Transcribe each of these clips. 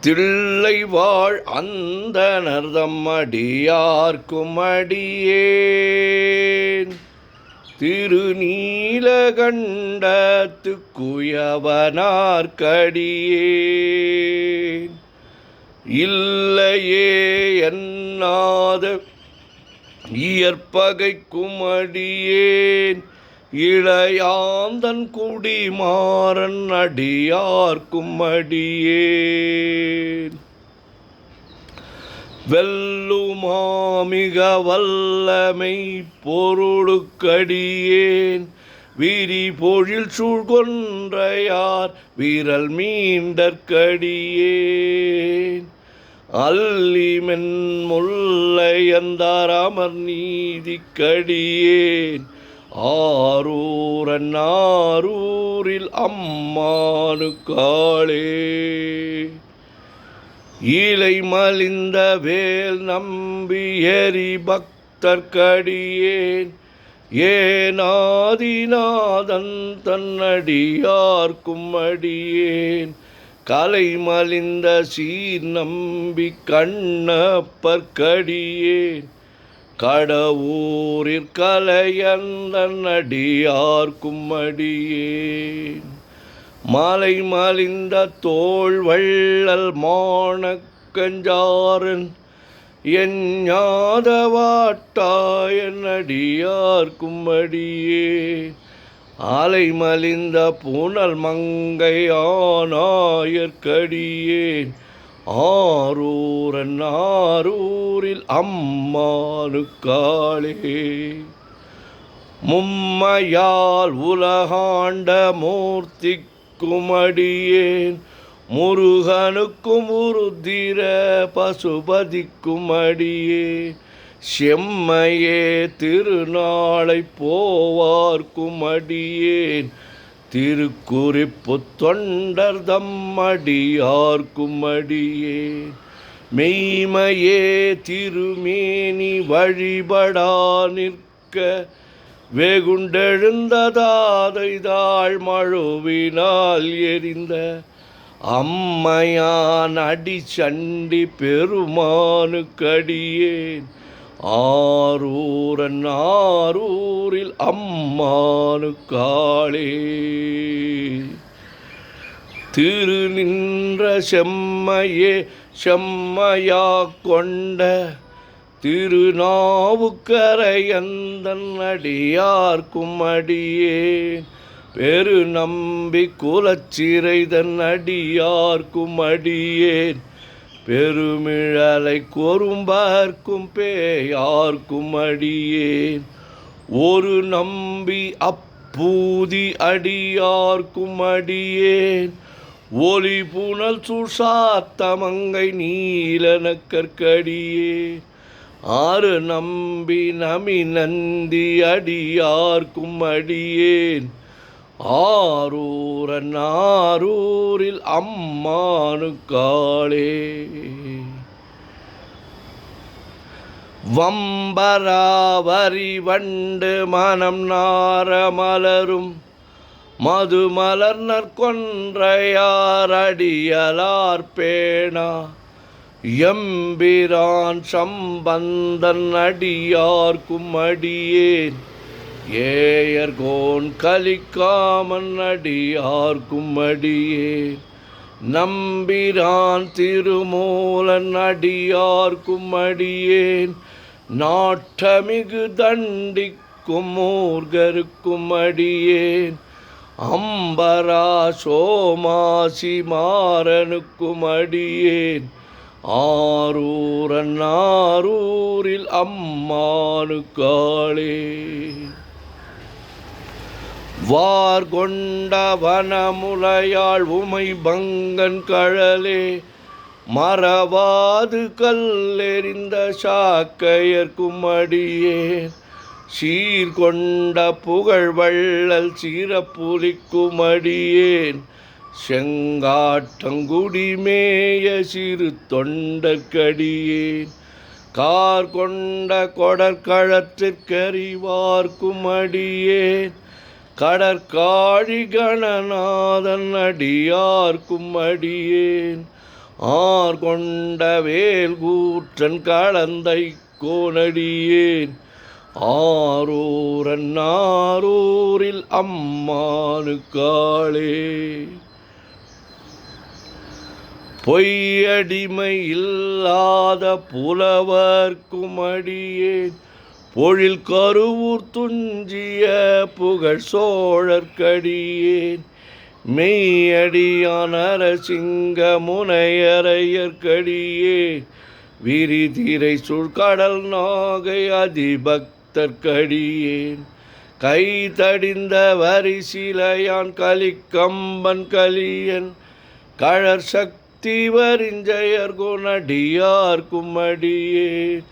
தில்லை வாழ் அந்தணர் தம்மடியார்க்கும் அடியேன் திருநீலகண்டத்து குயவனார்க்கடியேன் இல்லையே என்னாத இயற்பகைக்கும் அடியேன் இளையாந்தன் குடிமாறன் அடியார்க்கும் அடியேன் வெல்லுமாமிக வல்லமை பொருளுக்கடியேன் விரி பொழில் சூழ்கொன்றையார் விரல் மீண்டற்கடியேன் அல்லிமென் முல்லையந்தார் அமர் நீதிக்கடியேன் ஆரூரன் ஆரூரில் அம்மானுக்காளே ஈலை மலிந்த வேல் நம்பி எரி பக்தர்க்கடியேன் ஏனாதிநாதன் தன்னடியார்க்கும் அடியேன் கலை மலிந்த சீர் நம்பி கண்ணப்பர்க்கடியேன் கடவுரிற் கலையந்தன் அடியார்க்கும் அடியேன் மாலை மலிந்த தோள் வள்ளல் மானக்கஞ்சாரன் என் ஞாதவாட்டாயன் அடியார்க்கும் அடியேன் ஆலை மலிந்த புனல் மங்கை ஆனாயற்கடியேன் ஆரூரன் ஆரூரில் அம்மானுக்காளே மும்மையால் உலகாண்ட மூர்த்திக்கும் அடியேன் முருகனுக்கும் உருத்திர பசுபதிக்கும் அடியேன் செம்மையே திருநாளை போவார்க்கும் அடியேன் திருக்குறிப்பு தொண்டர் தம்மடியார்க்கும் அடியேன் மெய்மையே திருமேனி வழிபடா நிற்க வெகுண்டெழுந்ததாதைதாள் மழுவினால் எரிந்த அம்மையான் அடி சண்டி பெருமானுக்கடியேன் ஆரூரன் ஆரூரில் அம்மானுக்காளே திரு நின்ற செம்மையே செம்மையா கொண்ட திருநாவுக்கரையந்தன் அடியார்க்கும் அடியேன் பெரு நம்பி குலச்சிறைதன் அடியார்க்கும் அடியேன் பெருமிழலை கொரும்பார்க்கும் பேயார்க்கும் அடியேன் ஒரு நம்பி அப்பூதி அடியார்க்கும் அடியேன் ஒலி புனல் சுசாத்தமங்கை நீலனக்கற்கடியேன் ஆறு நம்பி நமி நந்தி அடியார்க்கும் அடியேன் ஆரூரன் ஆரூரில் அம்மானுக்காளே வம்பராவரி வண்டு மனம் நார மலரும் மது மலர்னர் கொன்றையார் அடியலார் பேணா எம்பிரான் சம்பந்தன் அடியார்க்கும் அடியேன் ஏயர்கோன் கலிக்காமன் அடியார்க்கும் அடியேன் நம்பிரான் திருமூலன் அடியார்க்கும் அடியேன் நாட்டமிகு தண்டிக்கும் மூர்கருக்கும் அடியேன் அம்பரா சோமாசி மாறனுக்கும் அடியேன் ஆரூரன் ஆரூரில் அம்மானுக்காளே வார்கொண்ட வனமுலையாள் உமை பங்கன் கழலே மறவாது கல்லெறிந்த சாக்கையர்க்கும் அடியேன் சீர்கொண்ட புகழ் வள்ளல் சிறப்புலிக்கும் அடியேன் செங்காட்டங்குடிமேய சிறு தொண்டற்கடியேன் கார் கொண்ட கொடற்களத்திற்கறிவார்க்கும் அடியேன் கடற்காழி கணநாதன் அடியார்க்கும் அடியேன் ஆர்கொண்ட வேல் கூற்றன் களந்தை கோனடியேன் ஆரூரன் ஆரூரில் அம்மானுக்காளே. பொய்யடிமை இல்லாத புலவர்க்கும் அடியேன் பொழில் கருவூர் துஞ்சிய புகழ் சோழர்க்கடியேன் மெய்யடியான் அரசிங்க முனையரையர்க்கடியேன் விரிதிரை சுழ்கடல் நாகை அதிபக்தர்க்கடியேன் கை தடிந்த வரிசிலையான் கலிக்கம்பன் கலியன் கழற் சக்தி வரிஞ்சயர் குணடியார்க்கும் அடியேன்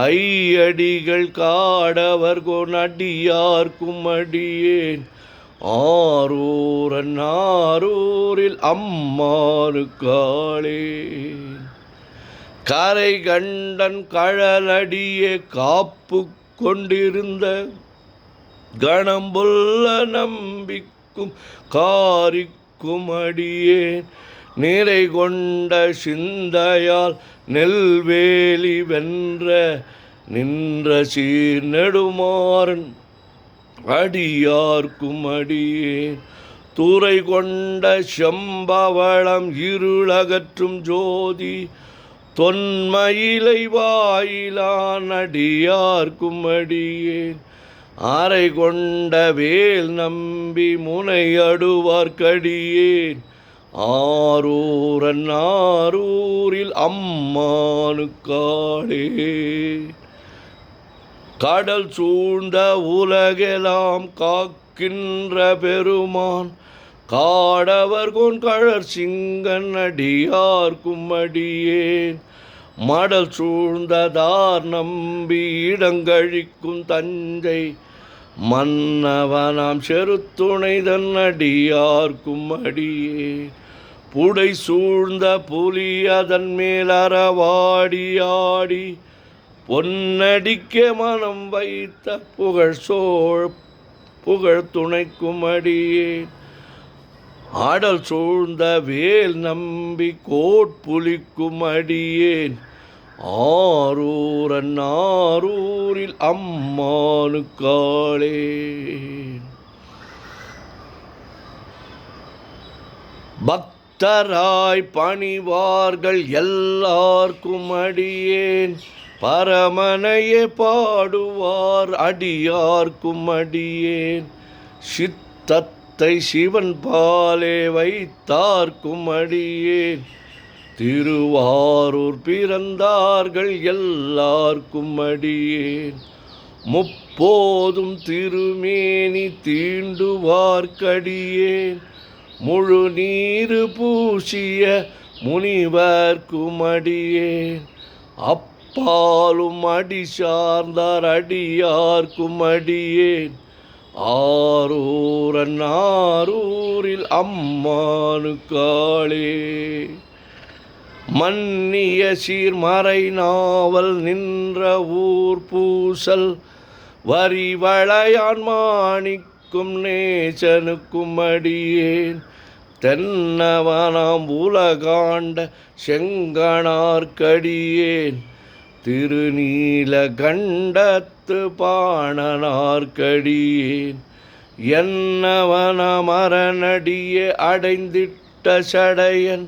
ஐயடிகள் காடவர் கொனடியார்க்கும் அடியேன் ஆரூரன் ஆரூரில் அம்மானுக்காளே. கரை கண்டன் கழலடியே காப்பு கொண்டிருந்த கணம்புல்ல நம்பிக்கும் காரிக்கும் அடியேன் நிறை கொண்ட சிந்தையால் நெல்வேலி வென்ற நின்ற சீர் நெடுமாறன் அடியார்க்கும் அடியேன் துறை கொண்ட செம்பவளம் இருளகற்றும் ஜோதி தொன்மயிலை வாயிலான் அடியார்க்கும் அடியேன் அறை கொண்ட வேல் நம்பி முனையடுவார்க்கடியேன் ஆரூரன் ஆரூரில் அம்மானுக்காளே. கடல் சூழ்ந்த உலகெல்லாம் காக்கின்ற பெருமான் காடவர் கொன் கழற் சிங்கன் அடியார்க்கும் அடியேன் மடல் சூழ்ந்ததார் நம்பி இடங்கழிக்கும் தஞ்சை மன்னவனாம் செருத்துணைதன் அடியார்க்கும் அடியேன் புடை சூழ்ந்த புலி அதன் மேல் அறவாடியாடி பொன்னடிக்க மனம் வைத்த புகழ் துணைக்கும் அடியேன் ஆடல் சூழ்ந்த வேல் நம்பி கோட்புலிக்கும் அடியேன் ஆரூரன் ஆரூரில் அம்மானுக்காளே. பக்தராய் பணிவார்கள் எல்லார்க்கும் அடியேன் பரமனையே பாடுவார் அடியார்க்கும் அடியேன் சித்தத்தை சிவன் பாலே வைத்தார்க்கும் அடியேன் திருவாரூர் பிறந்தார்கள் எல்லார்க்கும் அடியேன் முப்போதும் திருமேனி தீண்டுவார்க்கடியேன் முழு நீரு பூசிய முனிவர்க்கும் அடியேன் அப்பாலும் அடி சார்ந்தார் அடியார்க்கும் அடியேன் ஆரூரன் ஆரூரில் அம்மானுக்காளே. மன்னிய சீர்மறை நாவல் நின்ற ஊர் பூசல் வரிவளையான் மாணிக்கும் நேசனுக்கும் அடியேன் தென்னவனாம் உலகாண்ட செங்கணார்க்கடியேன் திருநீல கண்டத்து பாணனார்க்கடியேன் என்னவனாம் அரணடியே அடைந்திட்ட சடையன்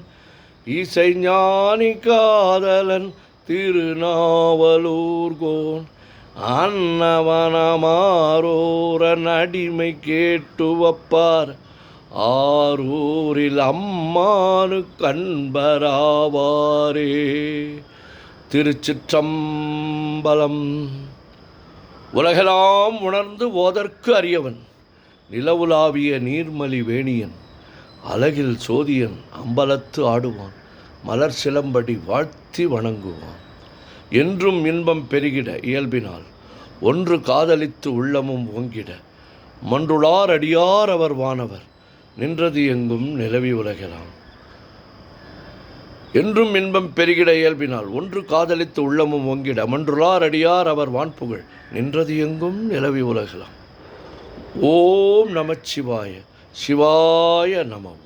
இசைஞானி காதலன் திருநாவலூர்கோன் அன்னவனமாரோரன் அடிமை கேட்டுவப்பார் ஆரூரில் அம்மானு கண்பராவாரே. திருச்சிற்றம்பலம். உலகெல்லாம் உணர்ந்து ஓதற்கு அறியவன் நிலவுலாவிய நீர்மலி வேணியன் அழகில் சோதியன் அம்பலத்து ஆடுவான் மலர் சிலம்படி வாழ்த்தி வணங்குவான் என்றும் இன்பம் பெருகிட இயல்பினால் ஒன்று காதலித்து உள்ளமும் ஓங்கிட மன்றுளார் அடியார் அவர் வானவர் நின்றது எங்கும் நிலவி உலகெல்லாம். என்றும் இன்பம் பெருகிட இயல்பினால் ஒன்று காதலித்து உள்ளமும் ஓங்கிட மன்றுளார் அடியார் அவர் வான்புகழ் நின்றது எங்கும் நிலவி உலகெல்லாம். ஓம் நமச்சிவாய சிவாய நமம்.